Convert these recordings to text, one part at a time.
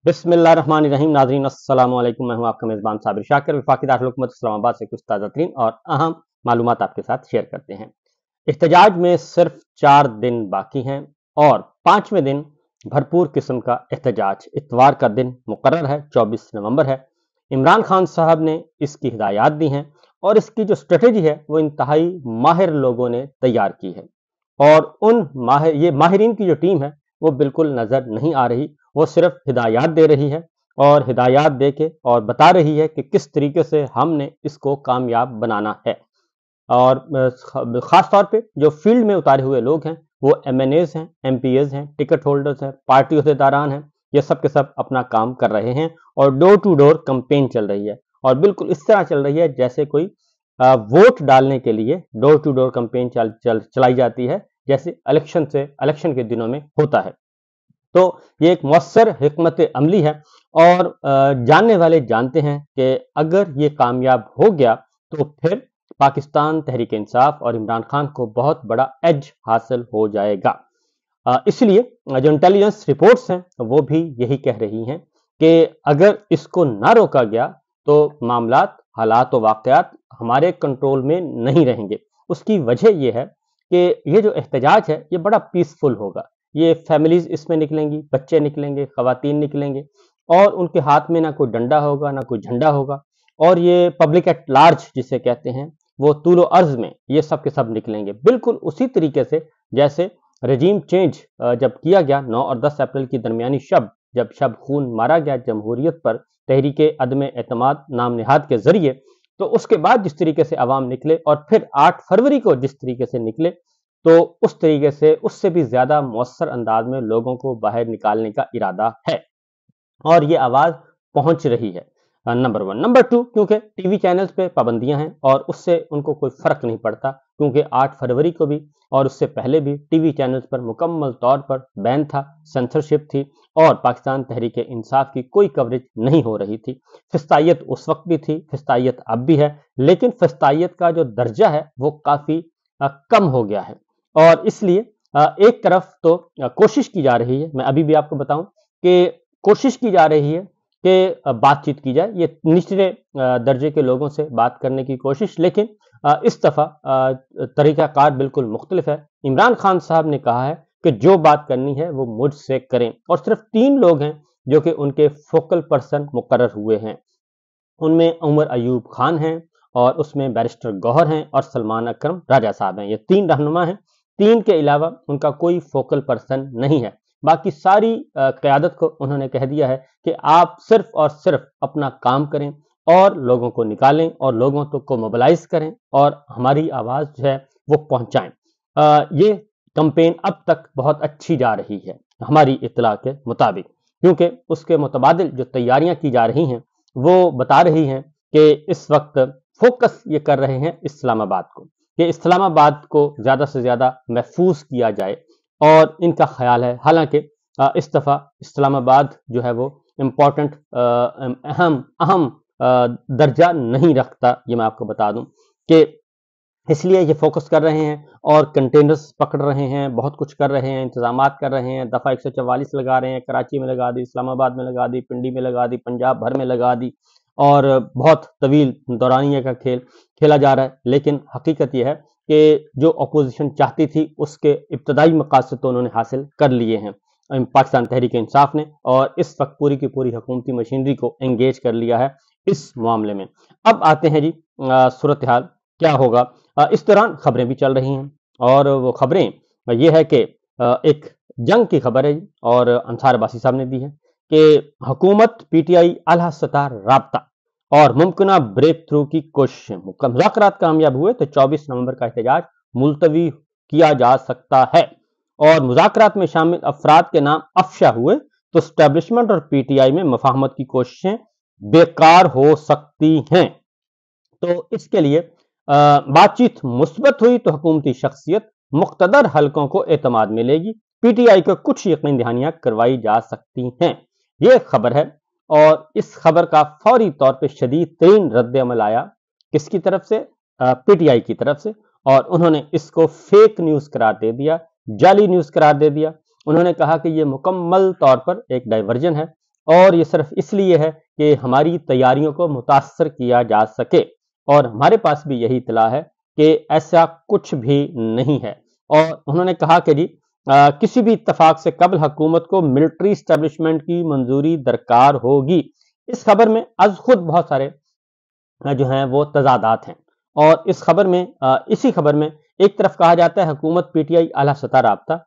बिस्मिल्लाहिर्रहमानिर्रहीम। नाज़रीन अस्सलाम वालेकुम। मैं हूं आपका मेज़बान साबिर शाकिर। वफाकी दारुल हुकूमत इस्लामाबाद से कुछ ताज़ा तरीन और अहम मालूमात आपके साथ शेयर करते हैं। एहतजाज में सिर्फ 4 दिन बाकी हैं और 5वें दिन भरपूर किस्म का एहतजाज इतवार का दिन मुकर्रर है, 24 नवंबर है। इमरान खान साहब ने इसकी हिदायत दी हैं और इसकी जो स्ट्रेटेजी है वो इंतहाई माहिर लोगों ने तैयार की है और ये माहिरीन की जो टीम है वो बिल्कुल नज़र नहीं आ रही। वो सिर्फ हिदायत दे रही है और हिदायत दे के और बता रही है कि किस तरीके से हमने इसको कामयाब बनाना है। और ख़ास तौर पे जो फील्ड में उतारे हुए लोग हैं वो एमएनएज़ हैं, एमपीएज़ हैं, टिकट होल्डर्स हैं, पार्टी अहदेदारान हैं। ये सब के सब अपना काम कर रहे हैं और डोर टू डोर कैंपेन चल रही है और बिल्कुल इस तरह चल रही है जैसे कोई वोट डालने के लिए डोर टू डोर कैंपेन चलाई जाती है, जैसे इलेक्शन के दिनों में होता है। तो ये एक मौसर हिकमत अमली है और जानने वाले जानते हैं कि अगर ये कामयाब हो गया तो फिर पाकिस्तान तहरीक इंसाफ और इमरान खान को बहुत बड़ा एज हासिल हो जाएगा। इसलिए जो इंटेलिजेंस रिपोर्ट्स हैं वो भी यही कह रही हैं कि अगर इसको ना रोका गया तो मामलात, हालात और वाकयात हमारे कंट्रोल में नहीं रहेंगे। उसकी वजह यह है कि ये जो एहतजाज है ये बड़ा पीसफुल होगा। ये फैमिलीज इसमें निकलेंगी, बच्चे निकलेंगे, खवातीन निकलेंगे और उनके हाथ में ना कोई डंडा होगा ना कोई झंडा होगा और ये पब्लिक एट लार्ज जिसे कहते हैं वो तूलो अर्ज में ये सब के सब निकलेंगे, बिल्कुल उसी तरीके से जैसे रजीम चेंज जब किया गया 9 और 10 अप्रैल की दरमियानी जब शब खून मारा गया जमहूरियत पर तहरीक अदम एतमाद नाम निहाद के जरिए, तो उसके बाद जिस तरीके से अवाम निकले और फिर 8 फरवरी को जिस तरीके से निकले, तो उस तरीके से उससे भी ज्यादा मौसर अंदाज में लोगों को बाहर निकालने का इरादा है और ये आवाज पहुंच रही है। नंबर 1। नंबर 2, क्योंकि टीवी चैनल्स पे पाबंदियां हैं और उससे उनको कोई फर्क नहीं पड़ता, क्योंकि 8 फरवरी को भी और उससे पहले भी टीवी चैनल्स पर मुकम्मल तौर पर बैन था, सेंसरशिप थी और पाकिस्तान तहरीक इंसाफ की कोई कवरेज नहीं हो रही थी। फिस्तायत उस वक्त भी थी, फिस्तायत अब भी है, लेकिन फिस्तायत का जो दर्जा है वो काफी कम हो गया है और इसलिए एक तरफ तो कोशिश की जा रही है, मैं अभी भी आपको बताऊं कि कोशिश की जा रही है कि बातचीत की जाए, ये निचले दर्जे के लोगों से बात करने की कोशिश, लेकिन इस दफा तरीकाकार बिल्कुल मुख्तलिफ है। इमरान खान साहब ने कहा है कि जो बात करनी है वो मुझसे करें और सिर्फ 3 लोग हैं जो कि उनके फोकल पर्सन मुकर्रर हुए हैं। उनमें उमर अयूब खान हैं और उसमें बैरिस्टर गौहर हैं और सलमान अकरम राजा साहब हैं। ये 3 रहनुमा हैं। 3 के अलावा उनका कोई फोकल पर्सन नहीं है। बाकी सारी क़यादत को उन्होंने कह दिया है कि आप सिर्फ और सिर्फ अपना काम करें और लोगों को निकालें और लोगों को मोबिलाइज करें और हमारी आवाज़ जो है वो पहुंचाएं। ये कैंपेन अब तक बहुत अच्छी जा रही है हमारी इत्तला के मुताबिक, क्योंकि उसके मुतबादिल जो तैयारियां की जा रही हैं वो बता रही हैं कि इस वक्त फोकस ये कर रहे हैं इस्लामाबाद को, कि इस्लामाबाद को ज़्यादा से ज़्यादा महफूज किया जाए और इनका ख्याल है, हालांकि इस दफ़ा इस्लामाबाद जो है वो इम्पोर्टेंट अहम अहम दर्जा नहीं रखता, ये मैं आपको बता दूं कि इसलिए ये फोकस कर रहे हैं और कंटेनर्स पकड़ रहे हैं, बहुत कुछ कर रहे हैं, इंतजामात कर रहे हैं, दफ़ा 144 लगा रहे हैं, कराची में लगा दी, इस्लामाबाद में लगा दी, पिंडी में लगा दी, पंजाब भर में लगा दी और बहुत तवील दौरानिया का खेल खेला जा रहा है। लेकिन हकीकत यह है कि जो अपोजिशन चाहती थी उसके इब्तदाई मकासद तो उन्होंने हासिल कर लिए हैं पाकिस्तान तहरीक इंसाफ ने, और इस वक्त पूरी की पूरी हुकूमती मशीनरी को एंगेज कर लिया है इस मामले में। अब आते हैं जी सूरत हाल क्या होगा। इस दौरान खबरें भी चल रही हैं और वो खबरें ये है कि एक जंग की खबर है और अंसार अब्बासी साहब ने दी है कि हुकूमत पीटीआई आला सतह राब्ता और मुमकिन ब्रेक थ्रू की कोशिशें, मुज़ाकरात कामयाब हुए तो 24 नवंबर का एहतजाज मुलतवी किया जा सकता है और मुज़ाकरात में शामिल अफराद के नाम अफशा हुए तो स्टैब्लिशमेंट और पीटीआई में मफाहमत की कोशिशें बेकार हो सकती हैं। तो इसके लिए बातचीत मुस्बत हुई तो हुकूमती शख्सियत मुख्तदर हलकों को एतमाद मिलेगी, पीटीआई को कुछ यकीन दहानियां करवाई जा सकती हैं। ये खबर है और इस खबर का फौरी तौर पे शदीद तरीन रद्द अमल आया किसकी तरफ से, पीटीआई की तरफ से, और उन्होंने इसको फेक न्यूज करार दे दिया, जाली न्यूज करार दे दिया। उन्होंने कहा कि यह मुकम्मल तौर पर एक डाइवर्जन है और ये सिर्फ इसलिए है कि हमारी तैयारियों को मुतासर किया जा सके, और हमारे पास भी यही इत्तला है कि ऐसा कुछ भी नहीं है। और उन्होंने कहा कि जी किसी भी इत्तफाक से कबल हुकूमत को मिलिट्री एस्टेब्लिशमेंट की मंजूरी दरकार होगी। इस खबर में अज खुद बहुत सारे जो हैं वो तजादात हैं, और इस खबर में इसी खबर में एक तरफ कहा जाता है हुकूमत पीटीआई आला सतह राब्ता,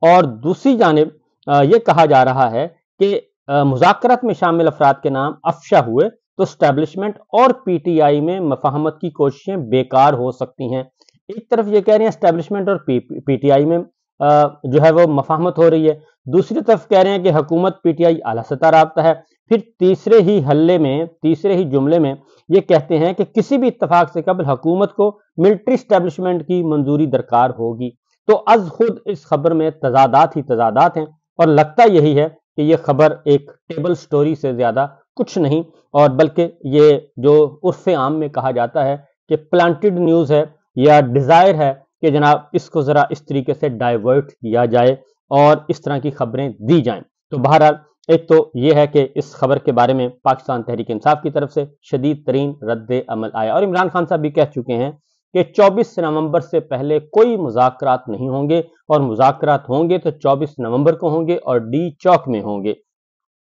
और दूसरी जानिब ये कहा जा रहा है कि मुज़ाकरात में शामिल अफराद के नाम अफशा हुए तो स्टैब्लिशमेंट और पीटीआई में मफाहमत की कोशिशें बेकार हो सकती हैं। एक तरफ ये कह रहे हैं स्टैब्लिशमेंट और पीटीआई में जो है वो मफाहमत हो रही है, दूसरी तरफ कह रहे हैं कि हुकूमत पीटीआई आला सतह राब्ता है। फिर तीसरे ही जुमले में ये कहते हैं कि किसी भी इत्तफाक से कबल हुकूमत को मिलिट्री एस्टेब्लिशमेंट की मंजूरी दरकार होगी। तो अज खुद इस खबर में तजादात ही तजादात हैं, और लगता यही है कि यह खबर एक टेबल स्टोरी से ज्यादा कुछ नहीं, और बल्कि ये जो उर्फ़े आम में कहा जाता है कि प्लांटेड न्यूज़ है, या डिज़ायर है कि जनाब इसको ज़रा इस तरीके से डाइवर्ट किया जाए और इस तरह की खबरें दी जाएं। तो बहरहाल एक तो ये है कि इस खबर के बारे में पाकिस्तान तहरीक इंसाफ की तरफ से शदीद तरीन रद्द अमल आया, और इमरान खान साहब भी कह चुके हैं कि 24 नवंबर से पहले कोई मुज़ाकरात नहीं होंगे, और मुज़ाकरात होंगे तो 24 नवंबर को होंगे और डी चौक में होंगे,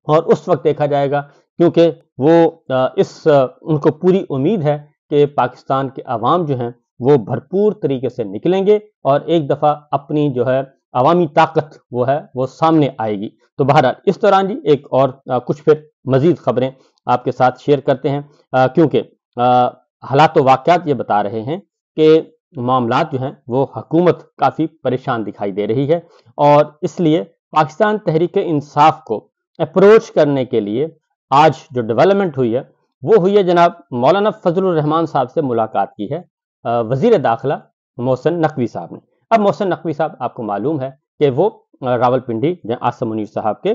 और उस वक्त देखा जाएगा, क्योंकि वो उनको पूरी उम्मीद है कि पाकिस्तान के अवाम जो हैं वो भरपूर तरीके से निकलेंगे और एक दफ़ा अपनी जो है अवामी ताकत वो है वो सामने आएगी। तो बहरहाल इस दौरान जी एक और कुछ फिर मजीद खबरें आपके साथ शेयर करते हैं, क्योंकि हालात व वाक़यात ये बता रहे हैं कि मामलात जो हैं वो हुकूमत काफ़ी परेशान दिखाई दे रही है, और इसलिए पाकिस्तान तहरीक इंसाफ को अप्रोच करने के लिए आज जो डेवलपमेंट हुई है वो हुई है जनाब मौलाना फजलुर रहमान साहब से मुलाकात की है वजीर दाखिला मोहसिन नकवी साहब ने। अब मोहसिन नकवी साहब आपको मालूम है कि वो रावलपिंडी आसम मुनीर साहब के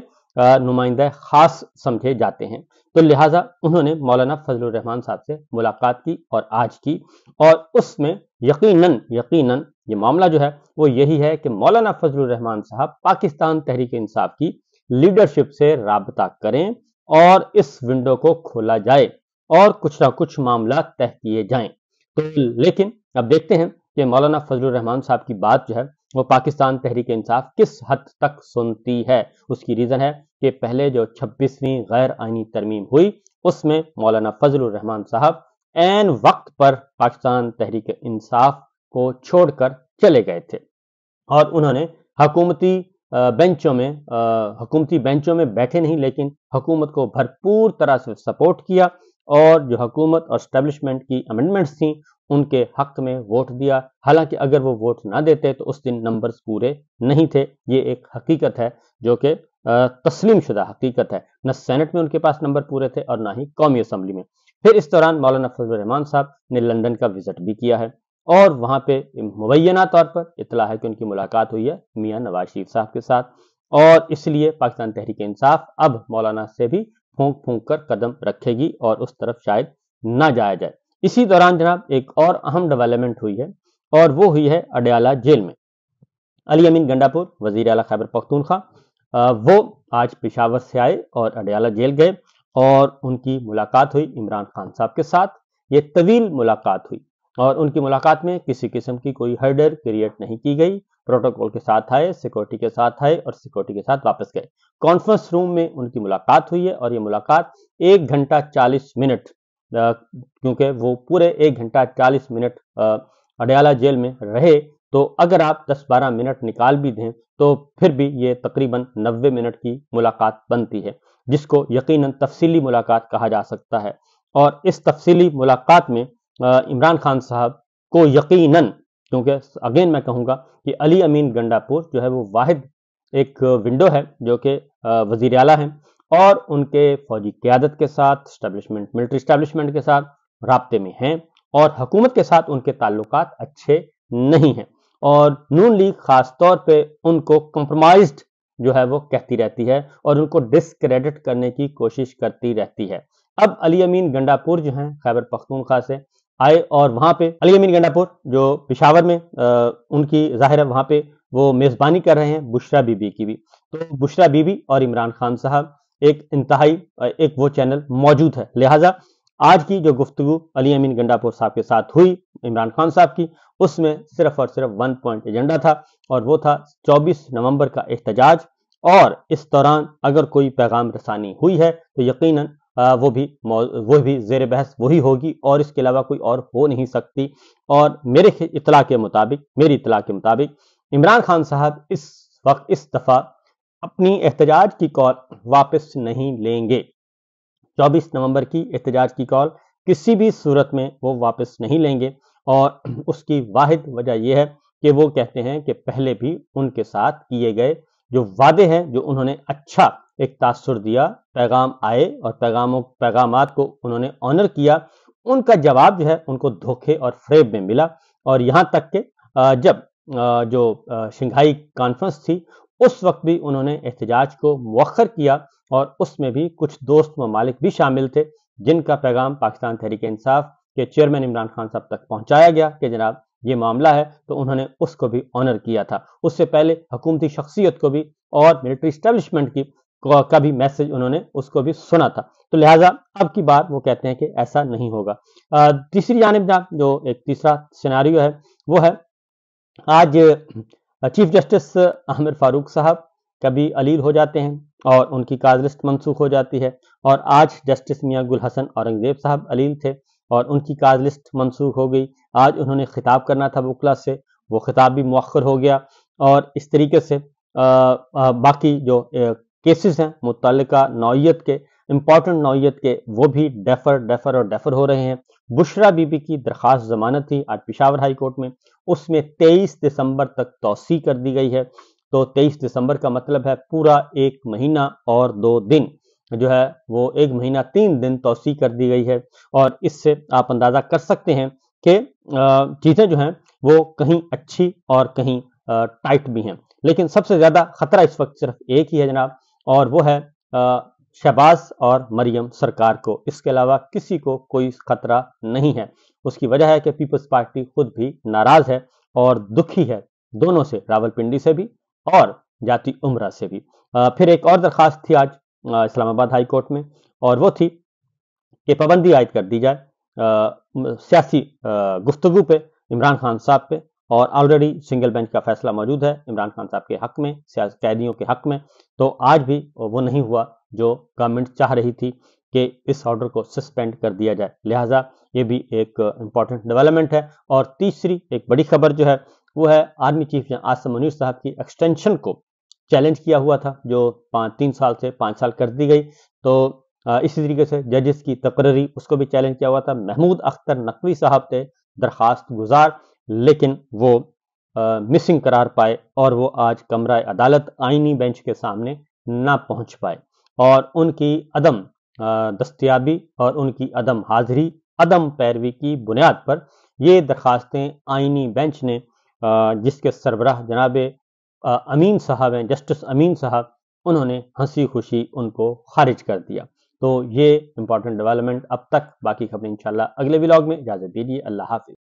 नुमाइंदा खास समझे जाते हैं, तो लिहाजा उन्होंने मौलाना फजलुर रहमान साहब से मुलाकात की और आज की, और उसमें यकीनन यकीनन ये मामला जो है वो यही है कि मौलाना फजलुर रहमान साहब पाकिस्तान तहरीक इंसाफ की लीडरशिप से राबता करें और इस विंडो को खोला जाए और कुछ ना कुछ मामला तय किए जाएं। तो लेकिन अब देखते हैं कि मौलाना फजलुर रहमान साहब की बात जो है वो पाकिस्तान तहरीक इंसाफ किस हद तक सुनती है। उसकी रीजन है कि पहले जो 26वीं गैर आईनी तरमीम हुई उसमें मौलाना फजलुर रहमान साहब ऐन वक्त पर पाकिस्तान तहरीक इंसाफ को छोड़कर चले गए थे, और उन्होंने हुकूमती बेंचों में बैठे नहीं, लेकिन हुकूमत को भरपूर तरह से सपोर्ट किया, और जो हुकूमत और एस्टेब्लिशमेंट की अमेंडमेंट्स थी उनके हक में वोट दिया। हालांकि अगर वो वोट ना देते तो उस दिन नंबर्स पूरे नहीं थे। ये एक हकीकत है जो कि तस्लीम शुदा हकीकत है। न सेनेट में उनके पास नंबर पूरे थे और ना ही कौमी असम्बली में। फिर इस दौरान मौलाना फजलुर रहमान साहब ने लंदन का विजिट भी किया है, और वहां पे मुबैना तौर पर इतला है कि उनकी मुलाकात हुई है मियां नवाज शरीफ साहब के साथ, और इसलिए पाकिस्तान तहरीक इंसाफ अब मौलाना से भी फूंक फूंक कर कदम रखेगी और उस तरफ शायद ना जाया जाए। इसी दौरान जनाब एक और अहम डेवलपमेंट हुई है, और वो हुई है अडयाला जेल में। अली अमीन गंडापुर वजीर आला खैबर पख्तूनख्वा वो आज पेशावर से आए और अडयाला जेल गए, और उनकी मुलाकात हुई इमरान खान साहब के साथ। ये तवील मुलाकात हुई, और उनकी मुलाकात में किसी किस्म की कोई हर्डर क्रिएट नहीं की गई। प्रोटोकॉल के साथ आए, सिक्योरिटी के साथ आए और सिक्योरिटी के साथ वापस गए। कॉन्फ्रेंस रूम में उनकी मुलाकात हुई है, और ये मुलाकात 1 घंटा 40 मिनट, क्योंकि वो पूरे 1 घंटा 40 मिनट अडयाला जेल में रहे, तो अगर आप 10-12 मिनट निकाल भी दें तो फिर भी ये तकरीबन 90 मिनट की मुलाकात बनती है, जिसको यकीनन तफसीली मुलाकात कहा जा सकता है। और इस तफसीली मुलाकात में इमरान खान साहब को यकीनन, क्योंकि अगेन मैं कहूँगा कि अली अमीन गंडापुर जो है वो वाहिद एक विंडो है जो कि वजीर आला हैं, और उनके फौजी क़यादत के साथ मिलिट्री एस्टेब्लिशमेंट के साथ राब्ते में हैं, और हुकूमत के साथ उनके ताल्लुकात अच्छे नहीं हैं, और नून लीग खास तौर पे उनको कंप्रोमाइज्ड जो है वो कहती रहती है और उनको डिस्क्रेडिट करने की कोशिश करती रहती है। अब अली अमीन गंडापुर जो हैं खैबर पख्तूनख्वा से आए, और वहां पे अली अमीन गंडापुर जो पेशावर में उनकी जाहिर है वहां पे वो मेजबानी कर रहे हैं बुशरा बीबी की भी। तो बुशरा बीबी और इमरान खान साहब एक इंतहाई एक वो चैनल मौजूद है। लिहाजा आज की जो गुफ्तगू अली अमीन गंडापुर साहब के साथ हुई इमरान खान साहब की, उसमें सिर्फ और सिर्फ वन पॉइंट एजेंडा था, और वो था 24 नवंबर का एहतजाज। और इस दौरान अगर कोई पैगाम रसानी हुई है तो यकीनन वो भी जेर बहस वही होगी, और इसके अलावा कोई और हो नहीं सकती। और मेरी इतला के मुताबिक इमरान खान साहब इस दफा अपनी एहतजाज की कॉल वापस नहीं लेंगे। 24 नवंबर की एहतजाज की कॉल किसी भी सूरत में वो वापस नहीं लेंगे, और उसकी वाहिद वजह यह है कि वो कहते हैं कि पहले भी उनके साथ किए गए जो वादे हैं, जो उन्होंने अच्छा एक तासुर दिया, पैगाम आए और पैगामात को उन्होंने ऑनर किया, उनका जवाब जो है उनको धोखे और फ्रेब में मिला। और यहाँ तक कि जब जो शंघाई कॉन्फ्रेंस थी, उस वक्त भी उन्होंने एहतजाज को मुअख्खर किया, और उसमें भी कुछ दोस्त ममालिक भी शामिल थे, जिनका पैगाम पाकिस्तान तहरीक इंसाफ के चेयरमैन इमरान खान साहब तक पहुंचाया गया कि जनाब ये मामला है, तो उन्होंने उसको भी ऑनर किया था। उससे पहले हुकूमती शख्सियत को भी और मिलिट्री स्टैब्लिशमेंट का भी मैसेज उन्होंने उसको भी सुना था। तो लिहाजा अब की बार वो कहते हैं कि ऐसा नहीं होगा। तीसरी जानिब जो एक तीसरा सिनारियो है, वो है आज चीफ जस्टिस आमिर फारूक साहब कभी अलील हो जाते हैं और उनकी काज लिस्ट मनसूख हो जाती है, और आज जस्टिस मियां गुल हसन औरंगजेब साहब अलील थे और उनकी काज लिस्ट मनसूख हो गई। आज उन्होंने खिताब करना था वकला से, वो खिताब भी मुअख्खर हो गया, और इस तरीके से बाकी जो केसेस हैं मुतल्लिका नौइयत के, इंपॉर्टेंट नौइयत के, वो भी डेफर हो रहे हैं। बुशरा बीबी की दरखास्त जमानत थी आज पेशावर हाई कोर्ट में, उसमें 23 दिसंबर तक तौसी कर दी गई है। तो 23 दिसंबर का मतलब है पूरा 1 महीना और 2 दिन, जो है वो 1 महीना 3 दिन तौसी कर दी गई है। और इससे आप अंदाजा कर सकते हैं कि चीज़ें जो हैं वो कहीं अच्छी और कहीं टाइट भी हैं, लेकिन सबसे ज़्यादा खतरा इस वक्त सिर्फ एक ही है जनाब, और वो है शहबाज और मरियम सरकार को। इसके अलावा किसी को कोई खतरा नहीं है। उसकी वजह है कि पीपल्स पार्टी खुद भी नाराज है और दुखी है, दोनों से, रावलपिंडी से भी और जाती उमरा से भी। फिर एक और दरखास्त थी आज इस्लामाबाद हाई कोर्ट में, और वो थी कि पाबंदी आयद कर दी जाए सियासी गुफ्तगू पे, इमरान खान साहब पे। और ऑलरेडी सिंगल बेंच का फैसला मौजूद है इमरान खान साहब के हक में, कैदियों के हक में। तो आज भी वो नहीं हुआ जो गवर्नमेंट चाह रही थी कि इस ऑर्डर को सस्पेंड कर दिया जाए। लिहाजा ये भी एक इम्पॉर्टेंट डेवलपमेंट है। और तीसरी एक बड़ी खबर जो है वो है आर्मी चीफ आसिम मुनीर साहब की एक्सटेंशन को चैलेंज किया हुआ था, जो 3 साल से 5 साल कर दी गई। तो इसी तरीके से जजेस की तकर्री, उसको भी चैलेंज किया हुआ था। महमूद अख्तर नकवी साहब थे दरखास्त गुजार, लेकिन वो मिसिंग करार पाए, और वो आज कमरा अदालत आईनी बेंच के सामने ना पहुंच पाए। और उनकी अदम दस्तयाबी और उनकी अदम हाजिरी, अदम पैरवी की बुनियाद पर ये दरखास्तें आईनी बेंच ने, जिसके सरबराह जनाब अमीन साहब हैं, जस्टिस अमीन साहब, उन्होंने हंसी खुशी उनको खारिज कर दिया। तो ये इंपॉर्टेंट डेवलपमेंट अब तक। बाकी खबरें इंशाल्लाह अगले व्लॉग में। इजाजत दीजिए, अल्लाह हाफिज।